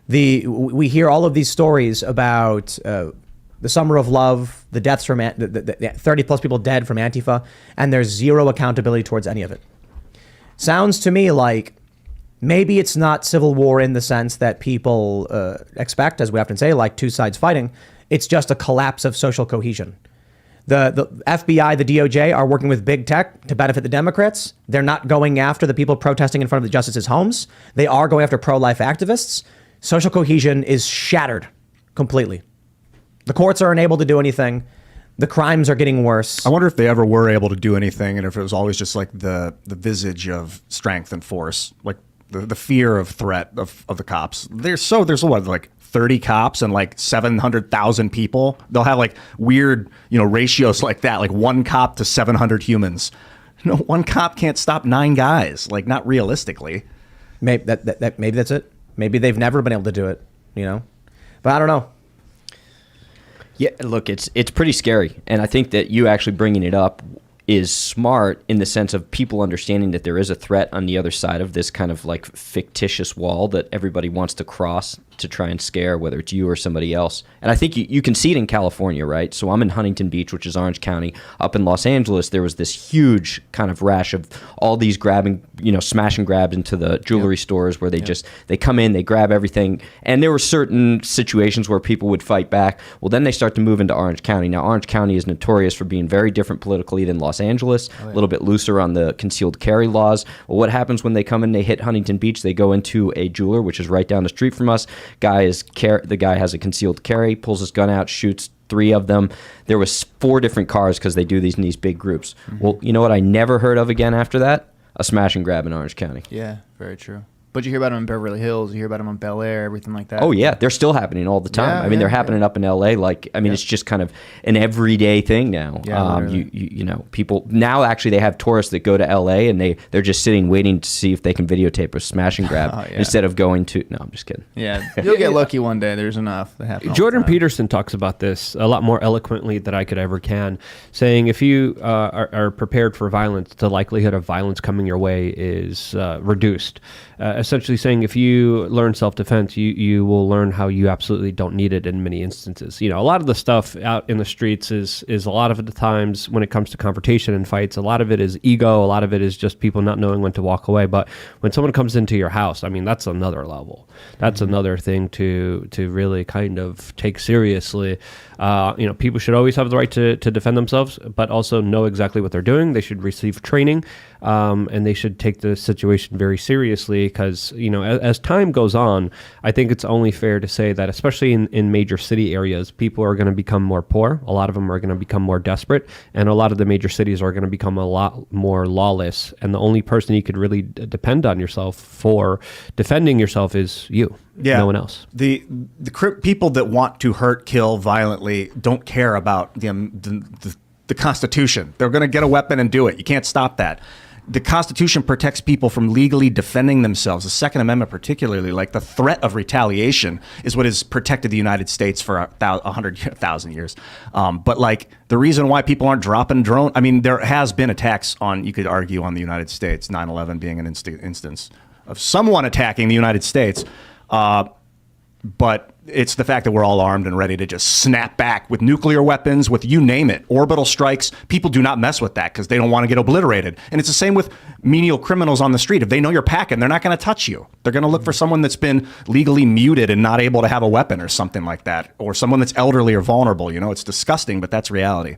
We hear all of these stories about the summer of love, the deaths from the 30 plus people dead from Antifa, and there's zero accountability towards any of it. Sounds to me like maybe it's not civil war in the sense that people expect, as we often say, like two sides fighting. It's just a collapse of social cohesion. The FBI, the DOJ are working with big tech to benefit the Democrats. They're not going after the people protesting in front of the justices' homes. They are going after pro-life activists. Social cohesion is shattered completely. The courts are unable to do anything. The crimes are getting worse. I wonder if they ever were able to do anything, and if it was always just like the visage of strength and force, like the fear of threat of the cops. There's what, like 30 cops and like 700,000 people. They'll have like weird, ratios like that, like 1 cop to 700 humans. No, 1 cop can't stop 9 guys. Like, not realistically. Maybe maybe that's it. Maybe they've never been able to do it, But I don't know. Yeah, look, it's pretty scary. And I think that you actually bringing it up is smart in the sense of people understanding that there is a threat on the other side of this kind of like fictitious wall that everybody wants to cross to try and scare, whether it's you or somebody else. And I think you can see it in California, right? So I'm in Huntington Beach, which is Orange County. Up in Los Angeles, there was this huge kind of rash of all these grabbing, smash and grabs into the jewelry stores where they come in, they grab everything. And there were certain situations where people would fight back. Well, then they start to move into Orange County. Now, Orange County is notorious for being very different politically than Los Angeles, a little bit looser on the concealed carry laws. Well, what happens when they come in, they hit Huntington Beach, they go into a jeweler, which is right down the street from us. The guy has a concealed carry, pulls his gun out, shoots 3 of them. There was 4 different cars because they do these in these big groups. Mm-hmm. Well, you know what I never heard of again after that? A smash and grab in Orange County. Yeah, very true. But you hear about them in Beverly Hills, you hear about them on Bel Air, everything like that. Oh, yeah. They're still happening all the time. Yeah, they're happening up in L.A. It's just kind of an everyday thing now. Yeah, People now actually they have tourists that go to L.A. and they're just sitting waiting to see if they can videotape a smash and grab instead of going to... No, I'm just kidding. Yeah, you'll get lucky one day. There's enough that happen. Jordan Peterson talks about this a lot more eloquently than I could ever can, saying if you are prepared for violence, the likelihood of violence coming your way is reduced. Essentially saying if you learn self-defense, you will learn how you absolutely don't need it in many instances. A lot of the stuff out in the streets is a lot of the times when it comes to confrontation and fights, a lot of it is ego, a lot of it is just people not knowing when to walk away. But when someone comes into your house, that's another level. That's another thing to really kind of take seriously. People should always have the right to defend themselves, but also know exactly what they're doing. They should receive training, and they should take the situation very seriously because, as time goes on, I think it's only fair to say that, especially in major city areas, people are going to become more poor. A lot of them are going to become more desperate, and a lot of the major cities are going to become a lot more lawless. And the only person you could really depend on yourself for defending yourself is you. Yeah. No one else. The people that want to hurt, kill violently don't care about the Constitution. They're going to get a weapon and do it. You can't stop that. The Constitution protects people from legally defending themselves. The Second Amendment particularly, like the threat of retaliation, is what has protected the United States for 100,000 years. But like the reason why people aren't dropping drones, there has been attacks on, you could argue, on the United States, 9/11 being an instance of someone attacking the United States. But it's the fact that we're all armed and ready to just snap back with nuclear weapons, with you name it, orbital strikes. People do not mess with that because they don't want to get obliterated. And it's the same with menial criminals on the street. If they know you're packing, they're not going to touch you. They're going to look for someone that's been legally muted and not able to have a weapon or something like that, or someone that's elderly or vulnerable. It's disgusting, but that's reality.